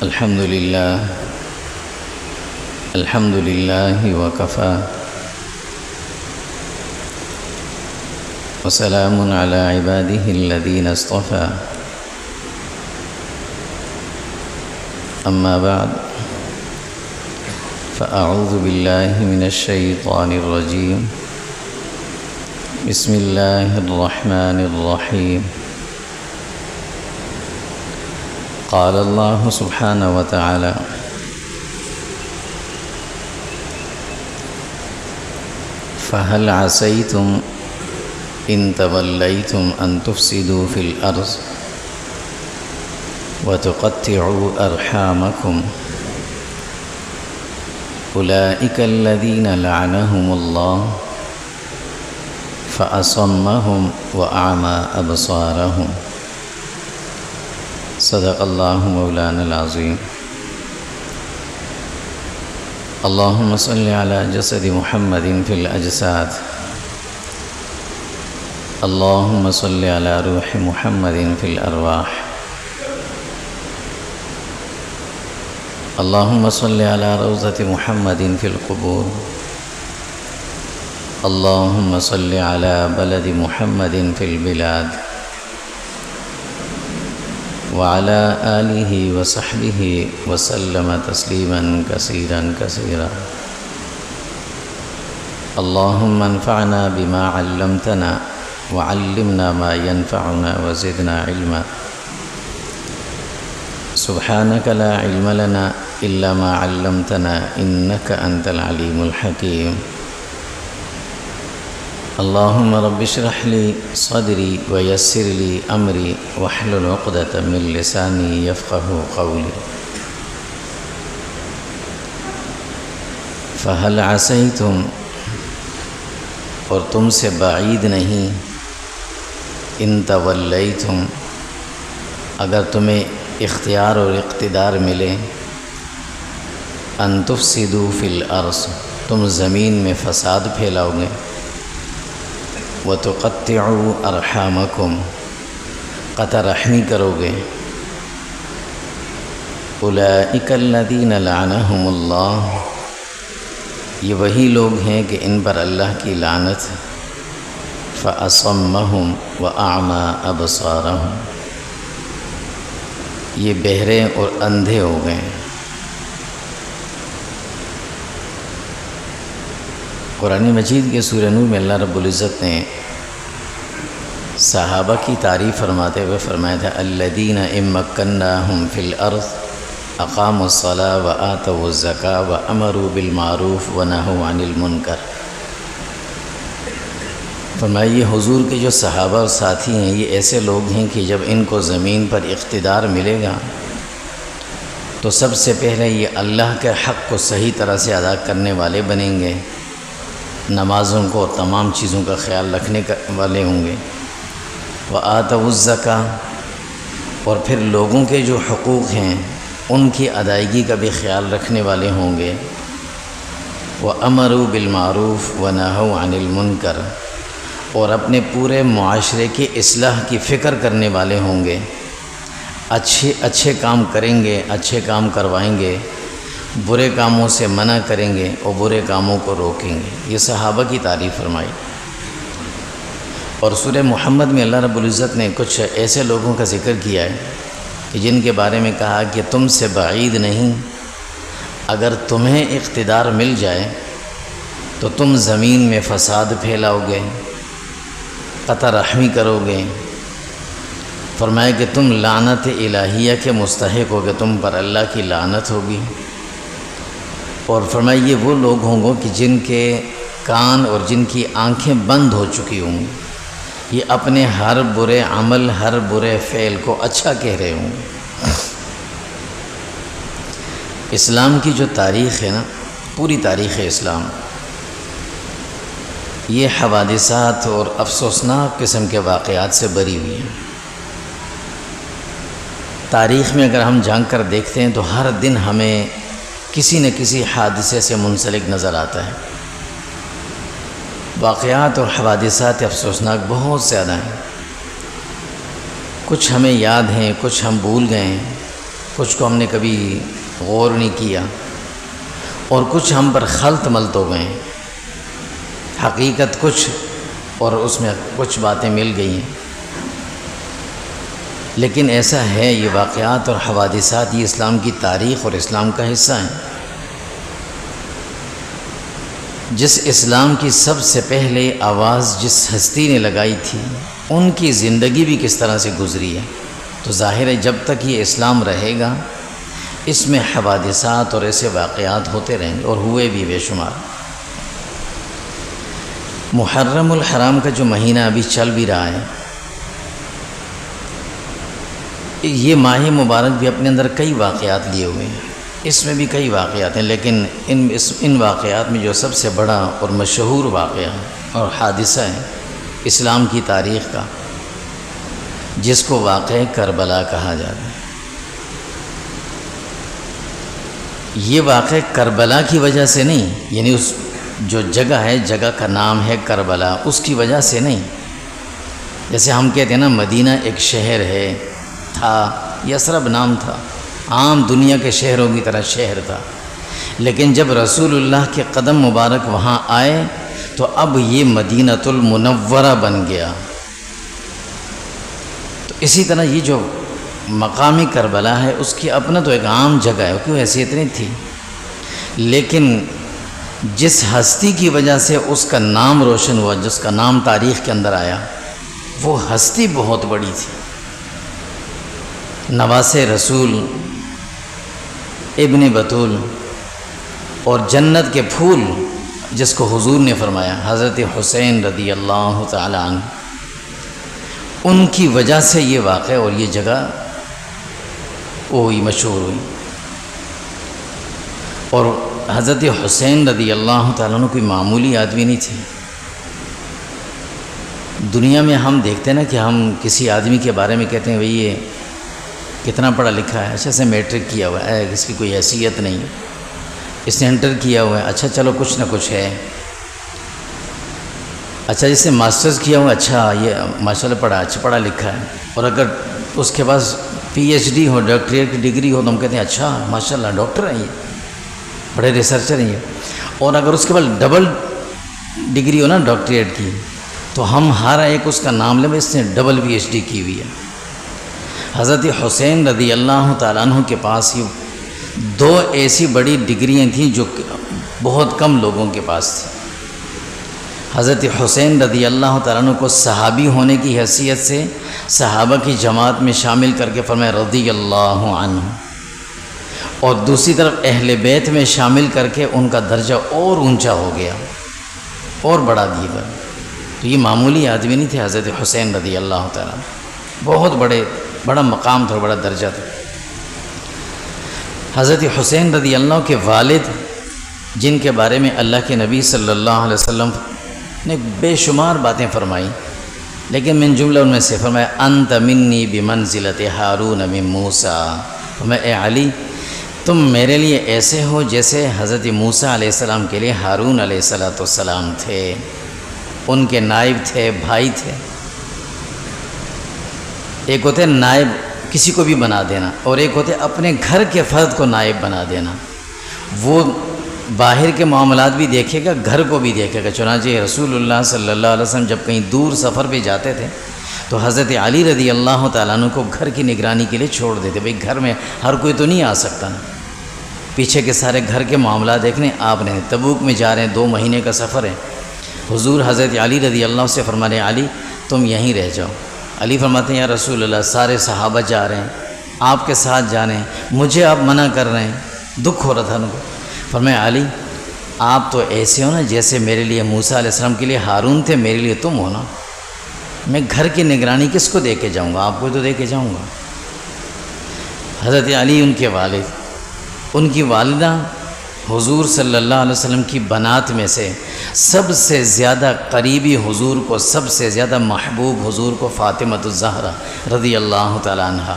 الحمد لله وكفى وسلام على عباده الذين اصطفى أما بعد فأعوذ بالله من الشيطان الرجيم بسم الله الرحمن الرحيم قال الله سبحانه وتعالى فهل عسيتم إن توليتم أن تفسدوا في الأرض وتقطعوا أرحامكم أولئك الذين لعنهم الله فأصمهم وأعمى أبصارهم صدق الله مولانا العظيم اللهم صل على جسد محمد في الأجساد اللهم صل على روح محمد في الأرواح اللهم صل على روضة محمد في القبور اللهم صل على بلد محمد في البلاد وعلى آله وصحبه وسلم تسليما كثيرا كثيرا اللهم انفعنا بما علمتنا وعلمنا ما ينفعنا وزدنا علما سبحانك لا علم لنا إلا ما علمتنا إنك أنت العليم الحكيم اللهم رب اشرح لي صدري ويسر لي أمري واحلل عقدة من لساني يفقه قولي فهل عسيتم اور تم سے بعید نہیں ان تولیتم اگر تمہیں اختیار اور اقتدار ملے ان تفسدوا فی الارض تم زمین میں فساد پھیلاؤ گے وتقطعوا ارحامکم قطع رحمی کرو گے اولئک الذین لعنہم اللہ یہ وہی لوگ ہیں کہ ان پر اللہ کی لعنت فأصمهم وأعمى أبصارهم یہ بہرے اور اندھے ہو گئے قرآن مجید کے سورہ نور میں اللہ رب العزت نے صحابہ کی تعریف فرماتے ہوئے فرمایا تھا الذین ان مکناہم فی الارض اقاموا الصلاة وآتوا الزکاة وامروا بالمعروف ونہوا عن المنکر فرمایا یہ حضور کے جو صحابہ اور ساتھی ہیں یہ ایسے لوگ ہیں کہ جب ان کو زمین پر اقتدار ملے گا تو سب سے پہلے یہ اللہ کے حق کو صحیح طرح سے ادا کرنے والے بنیں گے نمازوں کو تمام چیزوں کا خیال رکھنے والے ہوں گے وآتوا الزکاة اور پھر لوگوں کے جو حقوق ہیں ان کی ادائیگی کا بھی خیال رکھنے والے ہوں گے وَأَمَرُوا بِالْمَعْرُوفِ وَنَهَوْا عَنِ الْمُنْكَرِ اور اپنے پورے معاشرے کی اصلاح کی فکر کرنے والے ہوں گے اچھے کام کریں گے اچھے کام کروائیں گے برے کاموں سے منع کریں گے اور برے کاموں کو روکیں گے یہ صحابہ کی تعریف فرمائی اور سورہ محمد میں اللہ رب العزت نے کچھ ایسے لوگوں کا ذکر کیا ہے کہ جن کے بارے میں کہا کہ تم سے بعید نہیں اگر تمہیں اقتدار مل جائے تو تم زمین میں فساد پھیلاؤ گے قطع رحمی کرو گے فرمایا کہ تم لعنت الہیہ کے مستحق ہوگے تم پر اللہ کی لعنت ہوگی اور فرمایا یہ وہ لوگ ہوں گے کہ جن کے کان اور جن کی آنکھیں بند ہو چکی ہوں گی یہ اپنے ہر برے عمل ہر برے فعل کو اچھا کہہ رہے ہوں گے اسلام کی جو تاریخ ہے نا پوری تاریخ اسلام یہ حوادثات اور افسوسناک قسم کے واقعات سے بری ہوئی ہیں تاریخ میں اگر ہم جھانک کر دیکھتے ہیں تو ہر دن ہمیں کسی نہ کسی حادثے سے منسلک نظر آتا ہے واقعات اور حوادثات افسوسناک بہت زیادہ ہیں کچھ ہمیں یاد ہیں کچھ ہم بھول گئے ہیں کچھ کو ہم نے کبھی غور نہیں کیا، اور کچھ ہم پر خلط ملط ہو گئے، حقیقت کچھ اور اس میں کچھ باتیں مل گئی ہیں۔ لیکن ایسا ہے، یہ واقعات اور حوادثات یہ اسلام کی تاریخ اور اسلام کا حصہ ہیں۔ جس اسلام کی سب سے پہلے آواز جس ہستی نے لگائی تھی، ان کی زندگی بھی کس طرح سے گزری ہے، تو ظاہر ہے جب تک یہ اسلام رہے گا اس میں حوادثات اور ایسے واقعات ہوتے رہیں گے، اور ہوئے بھی بے شمار۔ محرم الحرام کا جو مہینہ ابھی چل بھی رہا ہے، یہ ماہ مبارک بھی اپنے اندر کئی واقعات لیے ہوئے ہیں، اس میں بھی کئی واقعات ہیں، لیکن ان واقعات میں جو سب سے بڑا اور مشہور واقعہ اور حادثہ ہے اسلام کی تاریخ کا، جس کو واقعہ کربلا کہا جاتا ہے۔ یہ واقعہ کربلا کی وجہ سے نہیں، یعنی اس جو جگہ ہے، جگہ کا نام ہے کربلا، اس کی وجہ سے نہیں۔ جیسے ہم کہتے ہیں نا مدینہ ایک شہر ہے، تھا، یثرب نام تھا، عام دنیا کے شہروں کی طرح شہر تھا، لیکن جب رسول اللہ کے قدم مبارک وہاں آئے تو اب یہ مدینۃ المنورہ بن گیا۔ تو اسی طرح یہ جو مقامی کربلا ہے اس کی اپنا تو ایک عام جگہ ہے، کیوں حیثیت نہیں تھی، لیکن جس ہستی کی وجہ سے اس کا نام روشن ہوا، جس کا نام تاریخ کے اندر آیا، وہ ہستی بہت بڑی تھی۔ نواسے رسول، ابن بطول، اور جنت کے پھول جس کو حضور نے فرمایا، حضرت حسین رضی اللہ تعالی عنہ، ان کی وجہ سے یہ واقعہ اور یہ جگہ وہی مشہور ہوئی۔ اور حضرت حسین رضی اللہ تعالیٰ عنہ کوئی معمولی آدمی نہیں تھے۔ دنیا میں ہم دیکھتے ہیں نا کہ ہم کسی آدمی کے بارے میں کہتے ہیں بھئی یہ کتنا پڑھا لکھا ہے، اچھا سے میٹرک کیا ہوا ہے، اس کی کوئی حیثیت نہیں، اس نے انٹر کیا ہوا ہے، اچھا چلو کچھ نہ کچھ ہے، اچھا جس نے ماسٹرز کیا ہوا، اچھا یہ ماشاءاللہ پڑھا، اچھا پڑھا لکھا ہے، اور اگر اس کے پاس پی ایچ ڈی ہو، ڈاکٹریٹ کی ڈگری ہو، تو ہم کہتے ہیں اچھا ماشاءاللہ ڈاکٹر ہیں، یہ بڑے ریسرچر ہیں یہ۔ اور اگر اس کے بعد ڈبل ڈگری ہو نا ڈاکٹریٹ کی، تو ہم ہر ایک اس کا نام لیں، اس نے ڈبل پی ایچ ڈی کی ہوئی ہے۔ حضرت حسین رضی اللہ تعالیٰ عنہ کے پاس یہ دو ایسی بڑی ڈگریاں تھیں جو بہت کم لوگوں کے پاس تھی۔ حضرت حسین رضی اللہ تعالیٰ عنہ کو صحابی ہونے کی حیثیت سے صحابہ کی جماعت میں شامل کر کے فرمایا رضی اللہ عنہ، اور دوسری طرف اہل بیت میں شامل کر کے ان کا درجہ اور اونچا ہو گیا اور بڑھا دیا۔ تو یہ معمولی آدمی نہیں تھے حضرت حسین رضی اللہ تعالیٰ، بہت بڑا مقام تھا، بڑا درجہ تھا۔ حضرت حسین رضی اللہ کے والد، جن کے بارے میں اللہ کے نبی صلی اللہ علیہ وسلم نے بے شمار باتیں فرمائی، لیکن من جملہ ان میں سے فرمایا انت منی بمنزلت ہارون من موسیٰ، فرمایا اے علی تم میرے لیے ایسے ہو جیسے حضرت موسیٰ علیہ السلام کے لیے ہارون علیہ السلام تھے، ان کے نائب تھے، بھائی تھے۔ ایک ہوتے نائب کسی کو بھی بنا دینا، اور ایک ہوتے اپنے گھر کے فرد کو نائب بنا دینا۔ وہ باہر کے معاملات بھی دیکھے گا، گھر کو بھی دیکھے گا۔ چنانچہ رسول اللہ صلی اللہ علیہ وسلم جب کہیں دور سفر پہ جاتے تھے تو حضرت علی رضی اللہ تعالیٰ عنہ کو گھر کی نگرانی کے لیے چھوڑ دیتے، بھئی گھر میں ہر کوئی تو نہیں آ سکتا نا، پیچھے کے سارے گھر کے معاملات دیکھنے آپ نے۔ تبوک میں جا رہے ہیں، 2 مہینے کا سفر ہے، حضور حضرت علی رضی اللہ سے فرما رہے ہیں علی تم یہیں رہ جاؤ۔ علی فرماتے ہیں یا رسول اللہ سارے صحابہ جا رہے ہیں، آپ کے ساتھ جا رہے ہیں، مجھے آپ منع کر رہے ہیں، دکھ ہو رہا تھا ان کو۔ فرمایا علی آپ تو ایسے ہو نا جیسے میرے لیے موسیٰ علیہ السلام کے لیے ہارون تھے، میرے لیے تم ہو نا، میں گھر کی نگرانی کس کو دے کے جاؤں گا، آپ کو تو دے کے جاؤں گا۔ حضرت علی ان کے والد، ان کی والدہ حضور صلی اللہ علیہ وسلم کی بنات میں سے سب سے زیادہ قریبی حضور کو، سب سے زیادہ محبوب حضور کو فاطمۃ الزہرا رضی اللہ تعالی عنہا،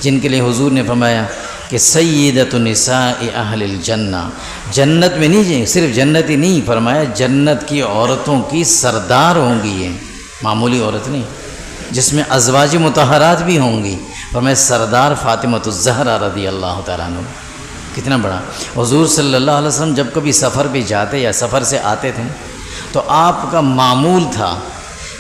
جن کے لیے حضور نے فرمایا کہ سیدۃ نساء اہل الجنہ، جنت میں نہیں صرف جنت ہی نہیں، فرمایا جنت کی عورتوں کی سردار ہوں گی، یہ معمولی عورت نہیں، جس میں ازواج مطہرات بھی ہوں گی۔ فرمایا سردار فاطمۃ الزہرا رضی اللہ تعالیٰ عنہ، کتنا بڑا۔ حضور صلی اللہ علیہ وسلم جب کبھی سفر پہ جاتے یا سفر سے آتے تھے تو آپ کا معمول تھا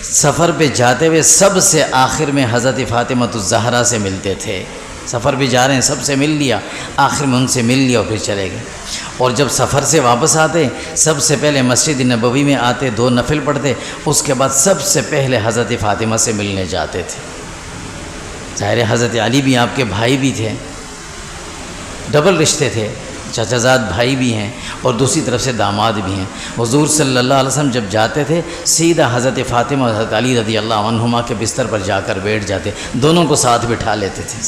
سفر پہ جاتے ہوئے سب سے آخر میں حضرت فاطمۃ الزہرا سے ملتے تھے۔ سفر پہ جا رہے ہیں، سب سے مل لیا، آخر میں ان سے مل لیا اور پھر چلے گئے۔ اور جب سفر سے واپس آتے سب سے پہلے مسجد نبوی میں آتے، 2 نفل پڑھتے، اس کے بعد سب سے پہلے حضرت فاطمہ سے ملنے جاتے تھے۔ ظاہر حضرت علی بھی آپ کے بھائی بھی تھے، ڈبل رشتے تھے، چچا زاد بھائی بھی ہیں اور دوسری طرف سے داماد بھی ہیں۔ حضور صلی اللہ علیہ وسلم جب جاتے تھے سیدھا حضرت فاطمہ اور حضرت علی رضی اللہ عنہما کے بستر پر جا کر بیٹھ جاتے، دونوں کو ساتھ بٹھا لیتے تھے،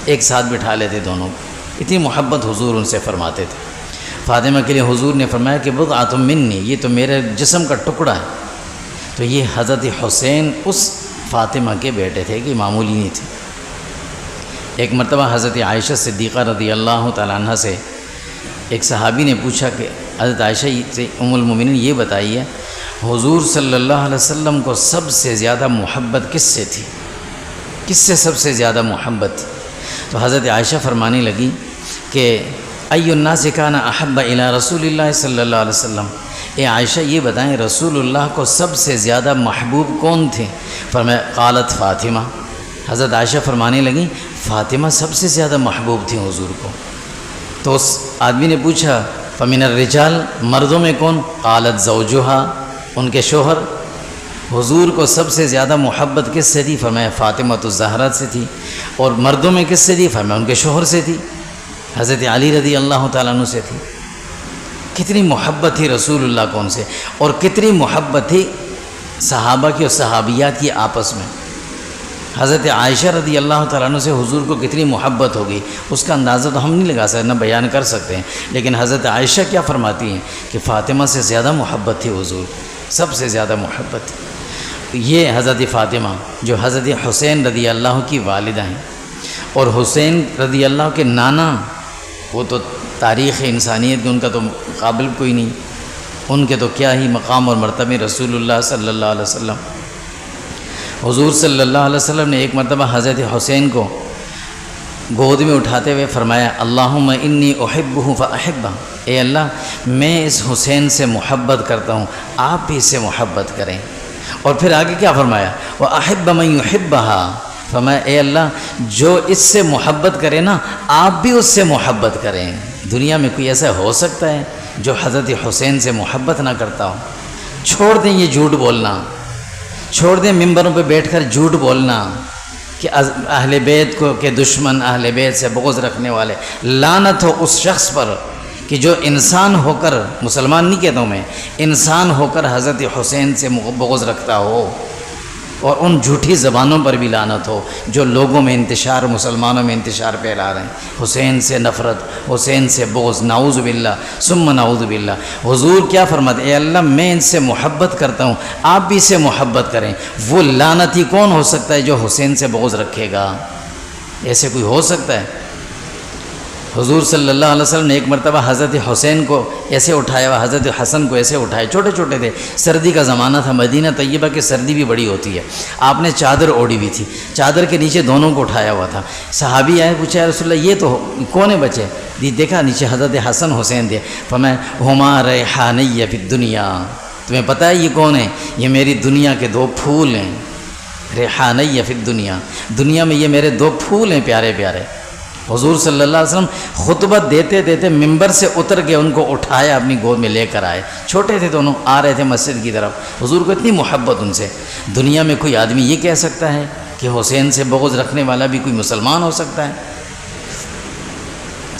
ایک ساتھ بٹھا لیتے دونوں کو، اتنی محبت حضور ان سے فرماتے تھے۔ فاطمہ کے لیے حضور نے فرمایا کہ بضعۃ منی، یہ تو میرے جسم کا ٹکڑا ہے۔ تو یہ حضرت حسین اس فاطمہ کے بیٹے تھے کہ معمولی نہیں تھے۔ ایک مرتبہ حضرت عائشہ صدیقہ رضی اللہ تعالیٰ عنہ سے ایک صحابی نے پوچھا کہ حضرت عائشہ سے ام المومنین یہ بتائیے حضور صلی اللہ علیہ وسلم کو سب سے زیادہ محبت کس سے تھی، کس سے سب سے زیادہ محبت تھی؟ تو حضرت عائشہ فرمانے لگی کہ ای الناس کان احب الی رسول اللہ صلی اللہ علیہ وسلم، اے عائشہ یہ بتائیں رسول اللہ کو سب سے زیادہ محبوب کون تھے؟ فرمایا قالت فاطمہ، حضرت عائشہ فرمانے لگیں فاطمہ سب سے زیادہ محبوب تھیں حضور کو۔ تو اس آدمی نے پوچھا فمن الرجال، مردوں میں کون؟ قالت زوجہا، ان کے شوہر۔ حضور کو سب سے زیادہ محبت کس سے تھی؟ فرمایا فاطمۃ الزہرا سے تھی۔ اور مردوں میں کس سے تھی؟ فرمایا ان کے شوہر سے تھی، حضرت علی رضی اللہ تعالیٰ عنہ سے تھی۔ کتنی محبت تھی رسول اللہ کو ان سے، اور کتنی محبت تھی صحابہ کی اور صحابیات کی آپس میں۔ حضرت عائشہ رضی اللہ تعالیٰ عنہ سے حضور کو کتنی محبت ہوگی اس کا اندازہ تو ہم نہیں لگا سکتے، نہ بیان کر سکتے ہیں، لیکن حضرت عائشہ کیا فرماتی ہیں کہ فاطمہ سے زیادہ محبت تھی حضور، سب سے زیادہ محبت تھی۔ یہ حضرت فاطمہ جو حضرت حسین رضی اللہ کی والدہ ہیں، اور حسین رضی اللہ کے نانا، وہ تو تاریخ انسانیت میں ان کا تو قابل کوئی نہیں، ان کے تو کیا ہی مقام اور مرتبہ رسول اللہ صلی اللہ علیہ وسلم۔ حضور صلی اللہ علیہ وسلم نے ایک مرتبہ حضرت حسین کو گود میں اٹھاتے ہوئے فرمایا اللہم انی احبہ فاحبہ، اے اللہ میں اس حسین سے محبت کرتا ہوں، آپ بھی اس سے محبت کریں۔ اور پھر آگے کیا فرمایا وَأَحِبَّ مَن يُحِبَّهَا، فرمایا اے اللہ جو اس سے محبت کرے نا آپ بھی اس سے محبت کریں۔ دنیا میں کوئی ایسا ہو سکتا ہے جو حضرت حسین سے محبت نہ کرتا ہو؟ چھوڑ دیں یہ جھوٹ بولنا، چھوڑ دیں ممبروں پہ بیٹھ کر جھوٹ بولنا کہ اہل بیت کو کے دشمن، اہل بیت سے بغض رکھنے والے، لعنت ہو اس شخص پر کہ جو انسان ہو کر، مسلمان نہیں کہتا ہوں میں، انسان ہو کر حضرت حسین سے بغض رکھتا ہو، اور ان جھوٹی زبانوں پر بھی لعنت ہو جو لوگوں میں انتشار، مسلمانوں میں انتشار پھیلا رہے ہیں، حسین سے نفرت، حسین سے بغض، نعوذ باللہ ثم نعوذ باللہ۔ حضور کیا فرماتے اے اللہ میں ان سے محبت کرتا ہوں، آپ بھی اس سے محبت کریں۔ وہ لعنتی کون ہو سکتا ہے جو حسین سے بغض رکھے گا؟ ایسے کوئی ہو سکتا ہے؟ حضور صلی اللہ علیہ وسلم نے ایک مرتبہ حضرت حسین کو ایسے اٹھایا ہوا، حضرت حسن کو ایسے اٹھایا، چھوٹے چھوٹے تھے، سردی کا زمانہ تھا، مدینہ طیبہ کی سردی بھی بڑی ہوتی ہے، آپ نے چادر اوڑھی ہوئی تھی، چادر کے نیچے دونوں کو اٹھایا ہوا تھا۔ صحابی آئے، پوچھا یا رسول اللہ یہ تو کون ہے بچے؟ دیکھا نیچے حضرت حسن حسین تھے، فرمایا ہما ریحانی فی الدنیا، تمہیں پتہ ہے یہ کون ہے؟ یہ میری دنیا کے 2 پھول ہیں، ریحانی فی الدنیا، دنیا میں یہ میرے 2 پھول ہیں پیارے پیارے۔ حضور صلی اللہ علیہ وسلم خطبہ دیتے دیتے ممبر سے اتر کے ان کو اٹھایا، اپنی گود میں لے کر آئے، چھوٹے تھے دونوں، آ رہے تھے مسجد کی طرف، حضور کو اتنی محبت ان سے۔ دنیا میں کوئی آدمی یہ کہہ سکتا ہے کہ حسین سے بغض رکھنے والا بھی کوئی مسلمان ہو سکتا ہے؟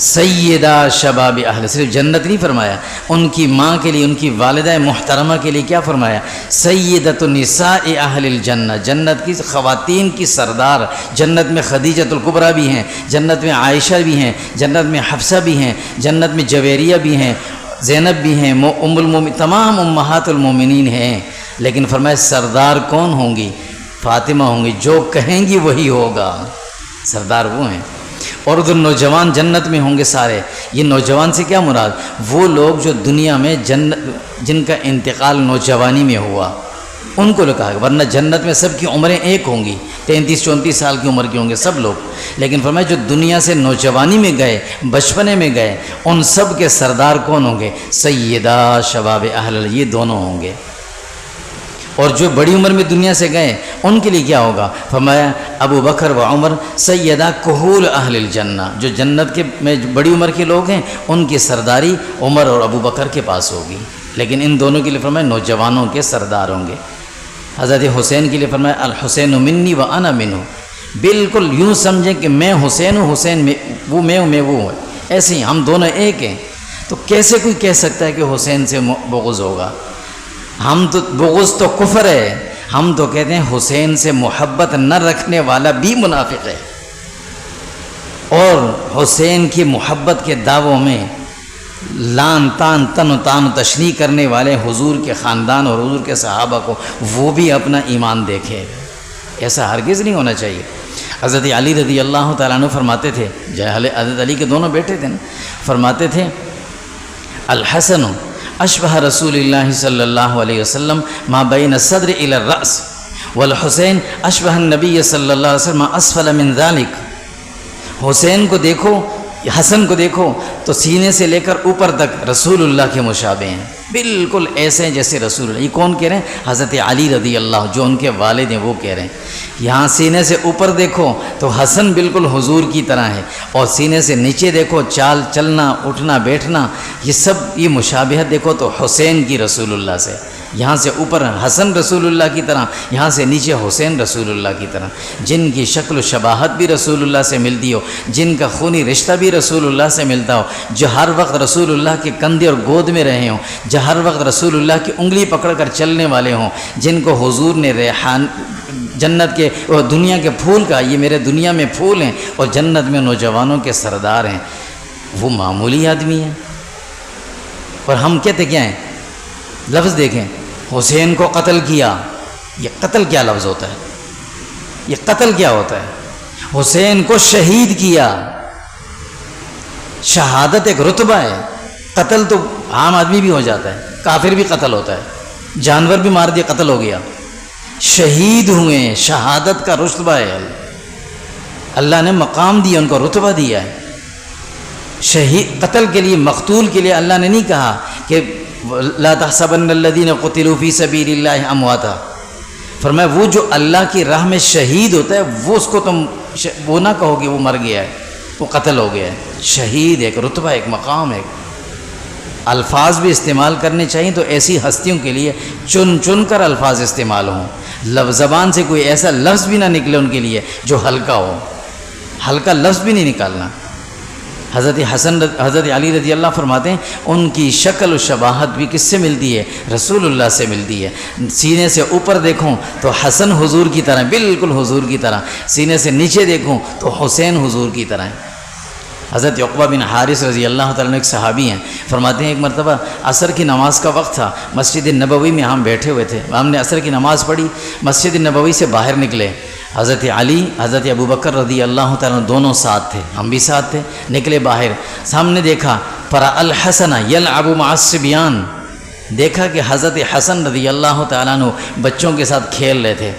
سیدہ شباب اہل، صرف جنت نہیں فرمایا، ان کی ماں کے لیے، ان کی والدہ محترمہ کے لیے کیا فرمایا؟ سیدۃ النساء اہل الجنہ، جنت کی خواتین کی سردار۔ جنت میں خدیجۃ الکبریٰ بھی ہیں، جنت میں عائشہ بھی ہیں، جنت میں حفصہ بھی ہیں، جنت میں جویریہ بھی ہیں، زینب بھی ہیں، ام المومنین، تمام امہات المومنین ہیں، لیکن فرمایا سردار کون ہوں گی؟ فاطمہ ہوں گی، جو کہیں گی وہی ہوگا، سردار وہ ہیں۔ اور ادھر نوجوان جنت میں ہوں گے سارے۔ یہ نوجوان سے کیا مراد؟ وہ لوگ جو دنیا میں جن کا انتقال نوجوانی میں ہوا، ان کو کہا، ورنہ جنت میں سب کی عمریں ایک ہوں گی، 33-34 سال کی عمر کے ہوں گے سب لوگ، لیکن فرمایا جو دنیا سے نوجوانی میں گئے، بچپنے میں گئے، ان سب کے سردار کون ہوں گے؟ سیدہ شباب اہل، یہ دونوں ہوں گے۔ اور جو بڑی عمر میں دنیا سے گئے ان کے لیے کیا ہوگا؟ فرمایا ابو بکر و عمر سیدہ کہول اہل الجنہ، جو جنت کے میں بڑی عمر کے لوگ ہیں ان کی سرداری عمر اور ابو بکر کے پاس ہوگی، لیکن ان دونوں کے لیے فرمایا نوجوانوں کے سردار ہوں گے۔ حضرت حسین کے لیے فرمایا الحسین منی و انا منہ، بالکل یوں سمجھیں کہ میں حسین ہوں، حسین وہ میں ہوں، میں وہ ہوں، ایسے ہی ہم دونوں ایک ہیں۔ تو کیسے کوئی کہہ سکتا ہے کہ حسین سے بغض ہوگا؟ ہم تو بغض تو کفر ہے، ہم تو کہتے ہیں حسین سے محبت نہ رکھنے والا بھی منافق ہے، اور حسین کی محبت کے دعووں میں لان تان تن و تان و تشنیع کرنے والے حضور کے خاندان اور حضور کے صحابہ کو وہ بھی اپنا ایمان دیکھے، ایسا ہرگز نہیں ہونا چاہیے۔ حضرت علی رضی اللہ تعالیٰ عنہ فرماتے تھے، حضرت علی کے دونوں بیٹے تھے نا، فرماتے تھے الحسن اشبہ رسول اللہ صلی اللہ علیہ وسلم ما بین الصدر الی الرأس والحسین اشبہ النبی صلی اللہ علیہ وسلم اسفل من ذالک۔ حسین کو دیکھو، حسن کو دیکھو تو سینے سے لے کر اوپر تک رسول اللہ کے مشابہ ہیں، بالکل ایسے ہیں جیسے رسول اللہ۔ یہ کون کہہ رہے ہیں؟ حضرت علی رضی اللہ، جو ان کے والد ہیں وہ کہہ رہے ہیں۔ یہاں سینے سے اوپر دیکھو تو حسن بالکل حضور کی طرح ہے، اور سینے سے نیچے دیکھو چال چلنا اٹھنا بیٹھنا یہ سب یہ مشابہت دیکھو تو حسین کی رسول اللہ سے۔ یہاں سے اوپر حسن رسول اللہ کی طرح، یہاں سے نیچے حسین رسول اللہ کی طرح، جن کی شکل و شباہت بھی رسول اللہ سے ملتی ہو، جن کا خونی رشتہ بھی رسول اللہ سے ملتا ہو، جو ہر وقت رسول اللہ کے کندھے اور گود میں رہے ہوں، جو ہر وقت رسول اللہ کی انگلی پکڑ کر چلنے والے ہوں، جن کو حضور نے ریحان جنت کے اور دنیا کے پھول کا، یہ میرے دنیا میں پھول ہیں اور جنت میں نوجوانوں کے سردار ہیں، وہ معمولی آدمی ہیں۔ اور ہم کہتے کیا ہیں؟ لفظ دیکھیں، حسین کو قتل کیا، یہ قتل کیا لفظ ہوتا ہے؟ یہ قتل کیا ہوتا ہے؟ حسین کو شہید کیا، شہادت ایک رتبہ ہے، قتل تو عام آدمی بھی ہو جاتا ہے، کافر بھی قتل ہوتا ہے، جانور بھی مار دیا قتل ہو گیا، شہید ہوئے، شہادت کا رتبہ ہے، اللہ نے مقام دیا، ان کو رتبہ دیا ہے۔ شہید قتل کے لیے، مقتول کے لیے اللہ نے نہیں کہا کہ لا تحسبن الذین قتلوا فی سبیل اللہ امواتا، فرمایا وہ جو اللہ کی راہ میں شہید ہوتا ہے وہ اس کو تم وہ نہ کہو کہ وہ مر گیا ہے، وہ قتل ہو گیا ہے۔ شہید ایک رتبہ، ایک مقام ہے۔ الفاظ بھی استعمال کرنے چاہیے تو ایسی ہستیوں کے لیے چن چن کر الفاظ استعمال ہوں، زبان سے کوئی ایسا لفظ بھی نہ نکلے ان کے لیے جو ہلکا ہو، ہلکا لفظ بھی نہیں نکالنا۔ حضرت علی رضی اللہ فرماتے ہیں ان کی شکل و شباہت بھی کس سے ملتی ہے؟ رسول اللہ سے ملتی ہے۔ سینے سے اوپر دیکھوں تو حسن حضور کی طرح، بالکل حضور کی طرح، سینے سے نیچے دیکھوں تو حسین حضور کی طرح ہے۔ حضرت عقبہ بن حارث رضی اللہ تعالیٰ عنہ ایک صحابی ہیں، فرماتے ہیں ایک مرتبہ عصر کی نماز کا وقت تھا، مسجد نبوی میں ہم بیٹھے ہوئے تھے، ہم نے عصر کی نماز پڑھی، مسجد نبوی سے باہر نکلے، حضرت علی حضرت ابو بکر رضی اللہ تعالیٰ دونوں ساتھ تھے، ہم بھی ساتھ تھے، نکلے باہر، سامنے دیکھا فرأى الحسن یلعب مع الصبیان، دیکھا کہ حضرت حسن رضی اللہ تعالیٰ عنہ بچوں کے ساتھ کھیل رہے تھے۔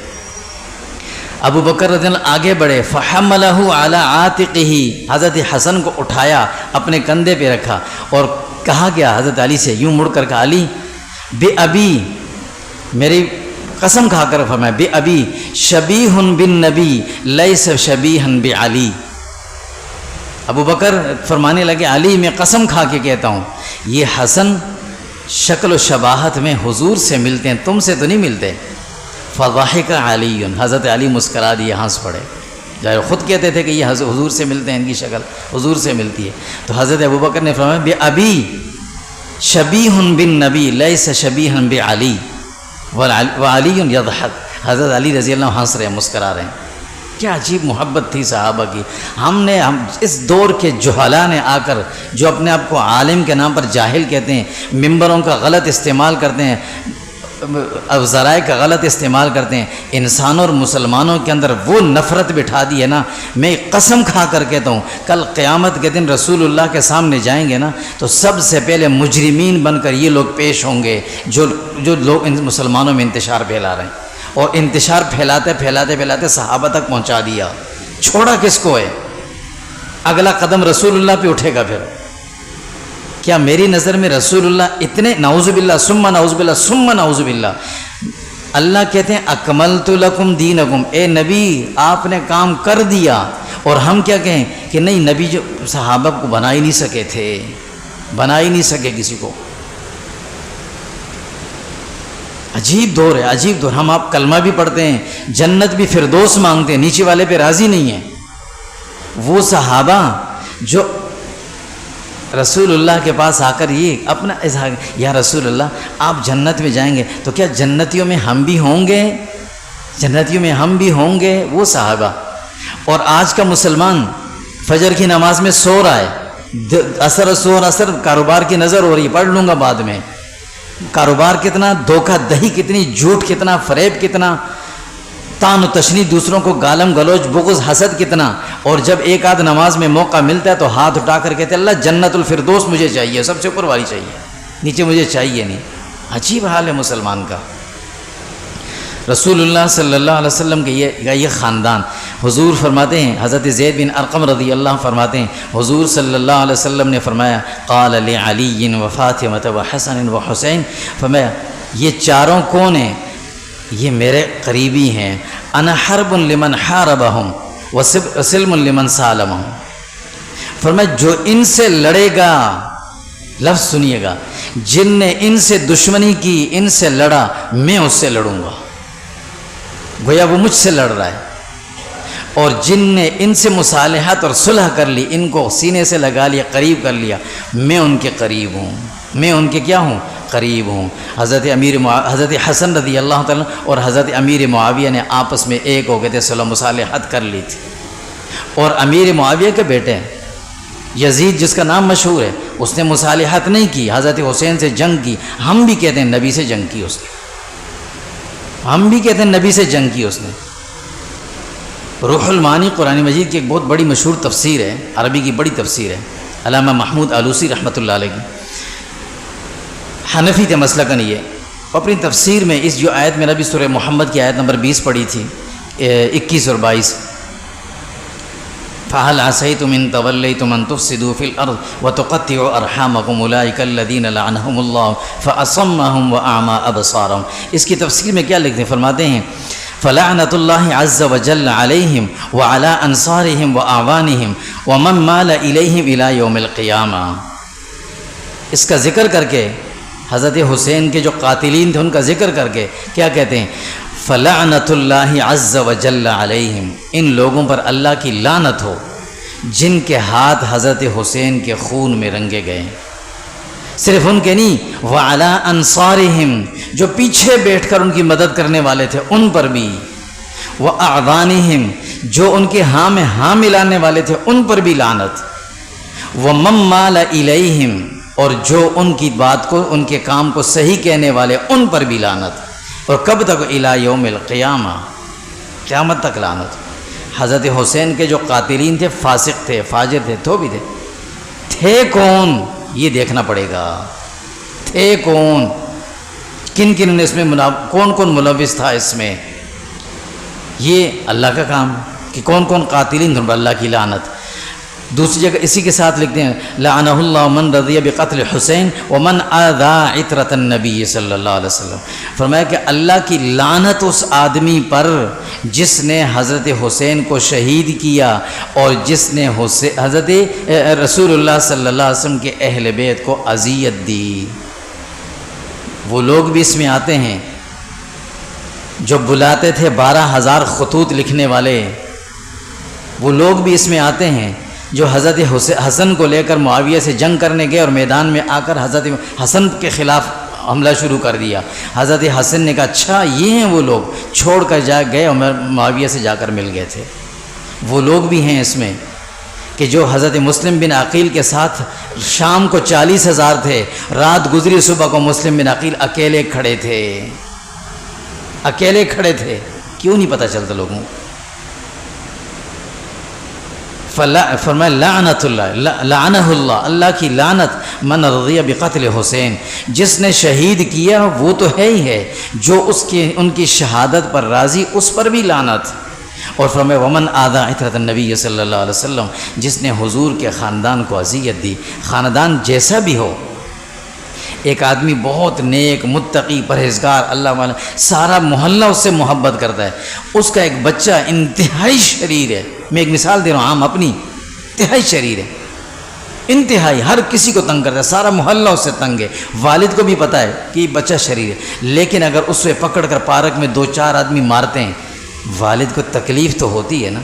ابو بکر رضی اللہ آگے بڑھے، فحملہ علی عاتقہ، حضرت حسن کو اٹھایا اپنے کندھے پہ رکھا اور کہا گیا حضرت علی سے، یوں مڑ کر کہا علی بے ابی، میری قسم کھا کر فرمایا بے ابی شبیہ بالنبی لیس شبیہ بعلی۔ ابو بکر فرمانے لگے علی میں قسم کھا کے کہتا ہوں یہ حسن شکل و شباہت میں حضور سے ملتے ہیں، تم سے تو نہیں ملتے۔ فضحک علی، حضرت علی مسکرا دیے، ہنس پڑے، جائے خود کہتے تھے کہ یہ حضور سے ملتے ہیں، ان کی شکل حضور سے ملتی ہے۔ تو حضرت ابو بکر نے فرمایا بے ابی شبیہ بالنبی لیس شبیہ بعلی وعلی یضحک، حضرت علی رضی اللہ ہنس رہے ہیں، مسکرا رہے ہیں۔ کیا عجیب محبت تھی صحابہ کی۔ ہم اس دور کے جہلاء نے آ کر جو اپنے آپ کو عالم کے نام پر جاہل کہتے ہیں، ممبروں کا غلط استعمال کرتے ہیں، اب ذرائع کا غلط استعمال کرتے ہیں، انسانوں اور مسلمانوں کے اندر وہ نفرت بٹھا دی ہے نا، میں قسم کھا کر کہتا ہوں کل قیامت کے دن رسول اللہ کے سامنے جائیں گے نا تو سب سے پہلے مجرمین بن کر یہ لوگ پیش ہوں گے جو لوگ ان مسلمانوں میں انتشار پھیلا رہے ہیں، اور انتشار پھیلاتے پھیلاتے پھیلاتے صحابہ تک پہنچا دیا. چھوڑا کس کو ہے؟ اگلا قدم رسول اللہ پہ اٹھے گا. پھر کیا میری نظر میں رسول اللہ اتنے نعوذ باللہ ثم نعوذ باللہ ثم نعوذ باللہ. اللہ کہتے ہیں اکملت لکم دینکم، اے نبی آپ نے کام کر دیا. اور ہم کیا کہیں کہ نہیں، نبی جو صحابہ کو بنا ہی نہیں سکے تھے، بنا ہی نہیں سکے کسی کو. عجیب دور ہے، عجیب دور. ہم آپ کلمہ بھی پڑھتے ہیں، جنت بھی فردوس مانگتے ہیں، نیچے والے پہ راضی نہیں ہیں. وہ صحابہ جو رسول اللہ کے پاس آ کر یہ اپنا اظہار، یا رسول اللہ آپ جنت میں جائیں گے تو کیا جنتیوں میں ہم بھی ہوں گے؟ جنتیوں میں ہم بھی ہوں گے. وہ صحابہ. اور آج کا مسلمان فجر کی نماز میں سو رہا ہے، اثر سور اثر کاروبار کی نظر ہو رہی ہے، پڑھ لوں گا بعد میں. کاروبار کتنا، دھوکہ دہی کتنی، جھوٹ کتنا، فریب کتنا، تان و تشنیع، دوسروں کو گالم گلوچ، بغض، حسد کتنا. اور جب ایک آدھ نماز میں موقع ملتا ہے تو ہاتھ اٹھا کر کہتے ہیں اللہ جنت الفردوس مجھے چاہیے، سب سے اوپر والی چاہیے، نیچے مجھے چاہیے نہیں. عجیب حال ہے مسلمان کا. رسول اللہ صلی اللہ علیہ وسلم کے یہ خاندان. حضور فرماتے ہیں، حضرت زید بن ارقم رضی اللہ فرماتے ہیں، حضور صلی اللہ علیہ وسلم نے فرمایا قال لعلی و فاطمہ و حسن و حسین، فرمایا یہ چاروں کون ہیں؟ یہ میرے قریبی ہیں. انا حرب لمن حاربہم وسلم لمن سالمہم. فرمایا جو ان سے لڑے گا، لفظ سنیے گا، جن نے ان سے دشمنی کی، ان سے لڑا، میں اس سے لڑوں گا. گویا وہ مجھ سے لڑ رہا ہے. اور جن نے ان سے مصالحت اور صلح کر لی، ان کو سینے سے لگا لیا، قریب کر لیا، میں ان کے قریب ہوں، میں ان کے کیا ہوں؟ قریب ہوں. حضرت حسن رضی اللہ تعالیٰ اور حضرت امیر معاویہ نے آپس میں ایک ہو گئے تھے، صلح مصالحت کر لی تھی. اور امیر معاویہ کے بیٹے ہیں یزید، جس کا نام مشہور ہے، اس نے مصالحت نہیں کی، حضرت حسین سے جنگ کی. ہم بھی کہتے ہیں نبی سے جنگ کی اس نے، ہم بھی کہتے ہیں نبی سے جنگ کی اس نے. روح المعانی قرآن مجید کی ایک بہت بڑی مشہور تفسیر ہے، عربی کی بڑی تفسیر ہے، علامہ محمود آلوسی رحمۃ اللہ علیہ کی. حنفی تھے مسلکن یہ. اپنی تفسیر میں اس جو آیت میں نبی سورہ محمد کی آیت نمبر 20 پڑھی تھی، 21 اور 22، فَهَلْ عَسَيْتُمْ إِن تَوَلَّيْتُمْ أَن تُفْسِدُوا فِي الْأَرْضِ وَتُقَطِّعُوا أَرْحَامَكُمْ أُولَٰئِكَ الَّذِينَ لَعَنَهُمُ اللَّهُ فَأَصَمَّهُمْ وَأَعْمَىٰ أَبْصَارَهُمْ. اس کی تفسیر میں کیا لکھتے ہیں؟ فرماتے ہیں فَلَعْنَةُ اللَّهِ عَزَّ وَجَلَّ عَلَيْهِمْ وَعَلَىٰ أَنصَارِهِمْ وَأَعْوَانِهِمْ وَمَن مَالَ إِلَيْهِمْ إِلَىٰ يَوْمِ الْقِيَامَةِ. اس کا ذکر کر کے حضرت حسین کے جو قاتلین تھے ان کا ذکر کر کے کیا کہتے ہیں؟ فَلَعْنَةُ اللَّهِ عَزَّ وَجَلَّ عَلَيْهِمْ، ان لوگوں پر اللہ کی لعنت ہو جن کے ہاتھ حضرت حسین کے خون میں رنگے گئے. صرف ان کے نہیں، وَعَلَىٰ أَنصَارِهِمْ، جو پیچھے بیٹھ کر ان کی مدد کرنے والے تھے ان پر بھی، وَأَعْوَانِهِمْ، جو ان کے ہاں میں ہاں ملانے والے تھے ان پر بھی لعنت، وَمَن مَالَ إِلَيْهِمْ، اور جو ان کی بات کو، ان کے کام کو صحیح کہنے والے ان پر بھی لعنت. اور کب تک؟ إِلَىٰ يَوْمِ الْقِيَامَةِ، قیامت تک لعنت. حضرت حسین کے جو قاتلین تھے فاسق تھے، فاجر تھے، تو بھی تھے کون یہ دیکھنا پڑے گا. تھے کون، کن کن نے اس میں کون کون ملوث تھا اس میں، یہ اللہ کا کام کہ کون کون قاتلین تھے، اللہ کی لعنت. دوسری جگہ اسی کے ساتھ لکھتے ہیں لعنہ اللہ من رضی بقتل حسین ومن آذى عطرة النبی صلی اللہ علیہ وسلم. فرمایا کہ اللہ کی لعنت اس آدمی پر جس نے حضرت حسین کو شہید کیا اور جس نے حضرت رسول اللہ صلی اللہ علیہ وسلم کے اہل بیت کو اذیت دی. وہ لوگ بھی اس میں آتے ہیں جو بلاتے تھے 12,000 خطوط لکھنے والے، وہ لوگ بھی اس میں آتے ہیں جو حضرت حسن کو لے کر معاویہ سے جنگ کرنے گئے اور میدان میں آ کر حضرت حسن کے خلاف حملہ شروع کر دیا. حضرت حسن نے کہا اچھا یہ ہیں وہ لوگ، چھوڑ کر گئے اور معاویہ سے جا کر مل گئے تھے. وہ لوگ بھی ہیں اس میں کہ جو حضرت مسلم بن عقیل کے ساتھ شام کو 40,000 تھے، رات گزری صبح کو مسلم بن عقیل اکیلے کھڑے تھے، اکیلے کھڑے تھے. کیوں نہیں پتہ چلتا لوگوں کو؟ فرمایا لعنت اللہ، لعنہ اللہ، اللہ کی لعنت من رضی بقتل حسین، جس نے شہید کیا وہ تو ہے ہی ہے، جو ان کی شہادت پر راضی اس پر بھی لعنت۔ اور فرمایا ومن آذا عطرۃ النبی صلی اللہ علیہ وسلم، جس نے حضور کے خاندان کو اذیت دی، خاندان جیسا بھی ہو، ایک آدمی بہت نیک، متقی، پرہیزگار، اللہ والا، سارا محلہ اس سے محبت کرتا ہے، اس کا ایک بچہ انتہائی شریر ہے، میں ایک مثال دے رہا ہوں عام اپنی، انتہائی شریر ہے، انتہائی، ہر کسی کو تنگ کرتا ہے، سارا محلہ اس سے تنگ ہے، والد کو بھی پتہ ہے کہ یہ بچہ شریر ہے، لیکن اگر اس سے پکڑ کر پارک میں 2-4 آدمی مارتے ہیں، والد کو تکلیف تو ہوتی ہے نا،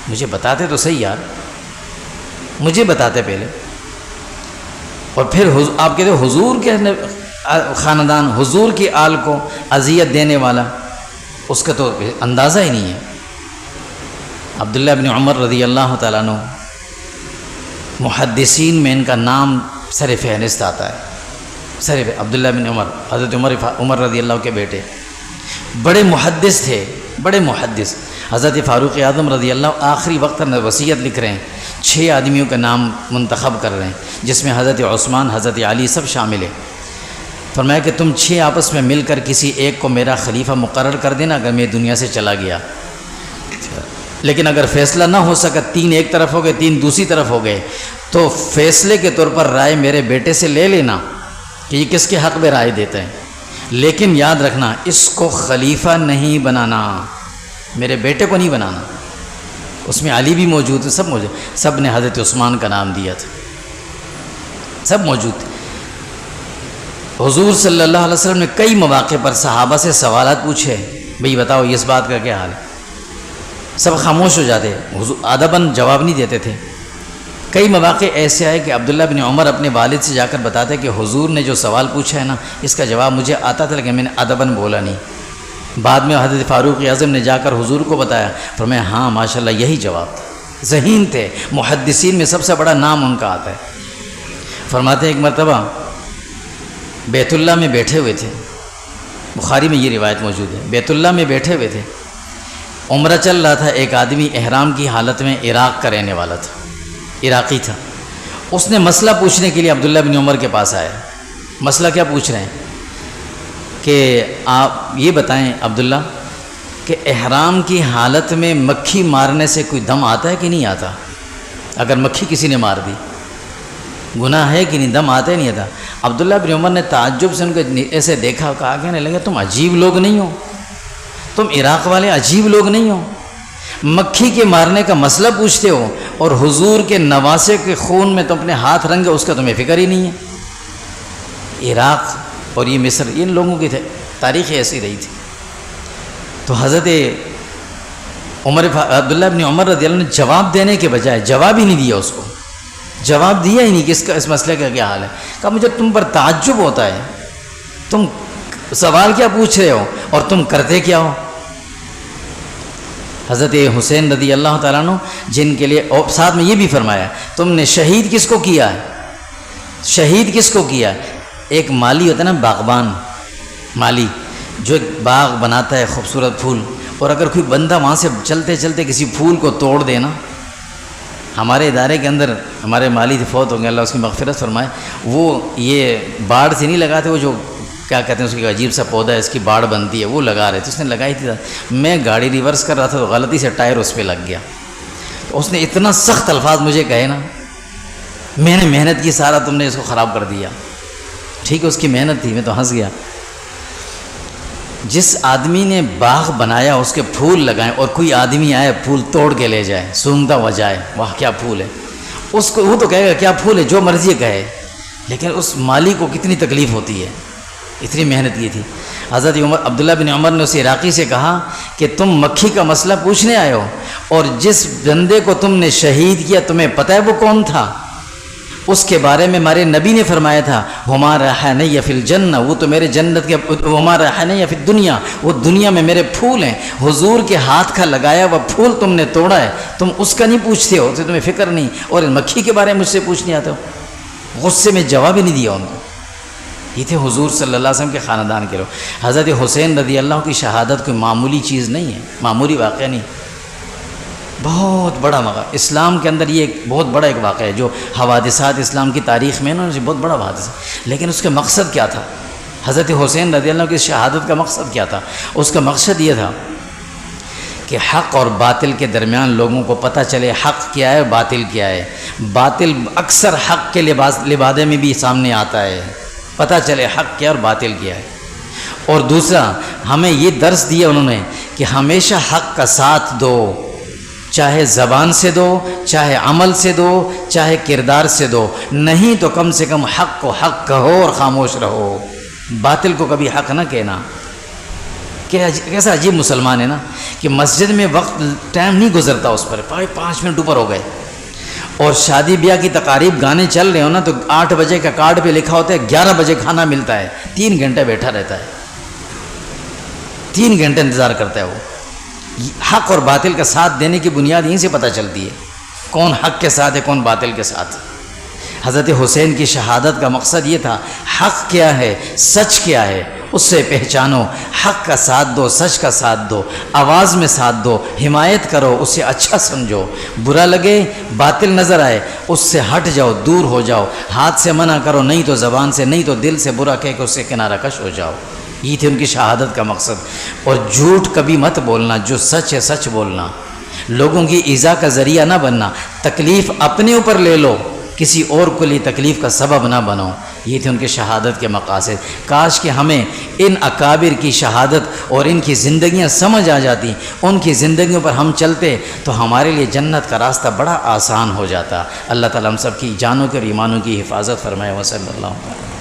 مجھے بتاتے تو صحیح یار، مجھے بتاتے پہلے۔ اور پھر آپ کہتے ہو حضور کے خاندان، حضور کی آل کو اذیت دینے والا، اس کا تو اندازہ ہی نہیں ہے۔ عبداللہ بن عمر رضی اللہ تعالیٰ عنہ، محدثین میں ان کا نام سر فہرست آتا ہے، عبداللہ بن عمر، حضرت عمر رضی اللہ کے بیٹے، بڑے محدث تھے، بڑے محدث۔ حضرت فاروق اعظم رضی اللہ آخری وقت میں وصیت لکھ رہے ہیں، 6 آدمیوں کا نام منتخب کر رہے ہیں، جس میں حضرت عثمان، حضرت علی سب شامل ہیں۔ فرمایا کہ تم 6 آپس میں مل کر کسی ایک کو میرا خلیفہ مقرر کر دینا اگر میں دنیا سے چلا گیا، لیکن اگر فیصلہ نہ ہو سکا، 3 ایک طرف ہو گئے، 3 دوسری طرف ہو گئے، تو فیصلے کے طور پر رائے میرے بیٹے سے لے لینا کہ یہ کس کے حق میں رائے دیتے ہیں، لیکن یاد رکھنا اس کو خلیفہ نہیں بنانا، میرے بیٹے کو نہیں بنانا۔ اس میں علی بھی موجود ہے، سب موجود، سب نے حضرت عثمان کا نام دیا تھا، سب موجود تھے۔ حضور صلی اللہ علیہ وسلم نے کئی مواقع پر صحابہ سے سوالات پوچھے، بھئی بتاؤ اس بات کا کیا حال ہے، سب خاموش ہو جاتے، حضور ادباً جواب نہیں دیتے تھے۔ کئی مواقع ایسے آئے کہ عبداللہ بن عمر اپنے والد سے جا کر بتاتے کہ حضور نے جو سوال پوچھا ہے نا، اس کا جواب مجھے آتا تھا لیکن میں نے ادباً بولا نہیں۔ بعد میں حضرت فاروق اعظم نے جا کر حضور کو بتایا، فرمایا ہاں ماشاءاللہ یہی جواب تھا، ذہین تھے، محدثین میں سب سے بڑا نام ان کا آتا ہے۔ فرماتے ہیں ایک مرتبہ بیت اللہ میں بیٹھے ہوئے تھے، بخاری میں یہ روایت موجود ہے، بیت اللہ میں بیٹھے ہوئے تھے، عمرہ چل رہا تھا، ایک آدمی احرام کی حالت میں عراق کا رہنے والا تھا، عراقی تھا، اس نے مسئلہ پوچھنے کے لیے عبداللہ بن عمر کے پاس آیا۔ مسئلہ کیا پوچھ رہے ہیں کہ آپ یہ بتائیں عبداللہ کہ احرام کی حالت میں مکھی مارنے سے کوئی دم آتا ہے کہ نہیں آتا؟ اگر مکھی کسی نے مار دی گناہ ہے کہ نہیں، دم آتا ہی نہیں آتا؟ عبداللہ بن عمر نے تعجب سے ان کو ایسے دیکھا، کہا کہنے لگے تم عجیب لوگ نہیں ہو، تم عراق والے عجیب لوگ نہیں ہو، مکھی کے مارنے کا مسئلہ پوچھتے ہو اور حضور کے نواسے کے خون میں تم اپنے ہاتھ رنگے، اس کا تمہیں فکر ہی نہیں ہے۔ عراق اور یہ مصر، ان لوگوں کی تاریخ ایسی رہی تھی۔ تو حضرت عبداللہ بن عمر رضی اللہ عنہ نے جواب دینے کے بجائے جواب ہی نہیں دیا، اس کو جواب دیا ہی نہیں کہ اس مسئلے کا کیا حال ہے۔ کہا مجھے تم پر تعجب ہوتا ہے، تم سوال کیا پوچھ رہے ہو اور تم کرتے کیا ہو؟ حضرت حسین رضی اللہ تعالیٰ عنہ جن کے لیے، اور ساتھ میں یہ بھی فرمایا تم نے شہید کس کو کیا ہے، شہید کس کو کیا ہے؟ ایک مالی ہوتا ہے نا، باغبان مالی، جو ایک باغ بناتا ہے خوبصورت پھول، اور اگر کوئی بندہ وہاں سے چلتے چلتے کسی پھول کو توڑ دے نا، ہمارے ادارے کے اندر ہمارے مالی فوت ہو گئے، اللہ اس کی مغفرت فرمائے، وہ یہ باڑ سے نہیں لگاتے، وہ جو کیا کہتے ہیں اس کی عجیب سا پودا ہے، اس کی باڑ بنتی ہے، وہ لگا رہے تھے، اس نے لگائی تھی، میں گاڑی ریورس کر رہا تھا تو غلطی سے ٹائر اس پہ لگ گیا، تو اس نے اتنا سخت الفاظ مجھے کہے نا، میں نے محنت کی، سارا تم نے اس کو خراب کر دیا۔ ٹھیک ہے اس کی محنت تھی، میں تو ہنس گیا۔ جس آدمی نے باغ بنایا، اس کے پھول لگائیں، اور کوئی آدمی آئے پھول توڑ کے لے جائے، سونگتا ہوا جائے، واہ کیا پھول ہے، اس کو وہ تو کہے گا کیا پھول ہے، جو مرضی کہے، لیکن اس مالی کو کتنی تکلیف ہوتی ہے، اتنی محنت کی تھی۔ حضرت عبداللہ بن عمر نے اس عراقی سے کہا کہ تم مکھی کا مسئلہ پوچھنے آئے ہو، اور جس بندے کو تم نے شہید کیا تمہیں پتہ ہے وہ کون تھا؟ اس کے بارے میں ہمارے نبی نے فرمایا تھا ہما ریحانی فی الجنہ، وہ تو میرے جنت کے، ہما ریحانی فی الدنیا، وہ دنیا میں میرے پھول ہیں، حضور کے ہاتھ کا لگایا وہ پھول تم نے توڑا ہے، تم اس کا نہیں پوچھتے ہو، تو تمہیں فکر نہیں، اور مکھی کے بارے میں مجھ سے پوچھنے آتے ہو۔ غصے میں جواب ہی نہیں دیا ان کو۔ یہ تھے حضور صلی اللہ علیہ وسلم کے خاندان کے لوگ۔ حضرت حسین رضی اللہ کی شہادت کوئی معمولی چیز نہیں ہے، معمولی واقعہ نہیں، بہت بڑا موقع اسلام کے اندر، یہ ایک بہت بڑا ایک واقعہ ہے جو حوادثات اسلام کی تاریخ میں نا بہت بڑا حادثہ، لیکن اس کا مقصد کیا تھا؟ حضرت حسین رضی اللہ عنہ کی شہادت کا مقصد کیا تھا؟ اس کا مقصد یہ تھا کہ حق اور باطل کے درمیان لوگوں کو پتہ چلے حق کیا ہے، باطل کیا ہے۔ باطل اکثر حق کے لبادے میں بھی سامنے آتا ہے، پتہ چلے حق کیا اور باطل کیا ہے۔ اور دوسرا ہمیں یہ درس دیا انہوں نے کہ ہمیشہ حق کا ساتھ دو، چاہے زبان سے دو، چاہے عمل سے دو، چاہے کردار سے دو، نہیں تو کم سے کم حق کو حق کہو اور خاموش رہو، باطل کو کبھی حق نہ کہنا۔ کیسا عجیب مسلمان ہے نا کہ مسجد میں وقت ٹائم نہیں گزرتا اس پر، 5 منٹ اوپر ہو گئے، اور شادی بیاہ کی تقاریب گانے چل رہے ہو نا تو 8 بجے کا کارڈ پہ لکھا ہوتا ہے 11 بجے کھانا ملتا ہے، 3 گھنٹے بیٹھا رہتا ہے، 3 گھنٹے انتظار کرتا ہے وہ۔ حق اور باطل کا ساتھ دینے کی بنیاد یہیں سے پتہ چلتی ہے کون حق کے ساتھ ہے، کون باطل کے ساتھ۔ حضرت حسین کی شہادت کا مقصد یہ تھا، حق کیا ہے، سچ کیا ہے، اس سے پہچانو، حق کا ساتھ دو، سچ کا ساتھ دو، آواز میں ساتھ دو، حمایت کرو، اسے اچھا سمجھو، برا لگے، باطل نظر آئے، اس سے ہٹ جاؤ، دور ہو جاؤ، ہاتھ سے منع کرو، نہیں تو زبان سے، نہیں تو دل سے برا کہہ کے اس سے کنارہ کش ہو جاؤ۔ یہ تھی ان کی شہادت کا مقصد۔ اور جھوٹ کبھی مت بولنا، جو سچ ہے سچ بولنا، لوگوں کی ایذا کا ذریعہ نہ بننا، تکلیف اپنے اوپر لے لو، کسی اور کے لیے تکلیف کا سبب نہ بنو۔ یہ تھے ان کے شہادت کے مقاصد۔ کاش کہ ہمیں ان اکابر کی شہادت اور ان کی زندگیاں سمجھ آ جاتی، ان کی زندگیوں پر ہم چلتے تو ہمارے لیے جنت کا راستہ بڑا آسان ہو جاتا۔ اللہ تعالیٰ ہم سب کی جانوں کے اور ایمانوں کی حفاظت فرمائے۔ وصلی اللہ علیہ وسلم۔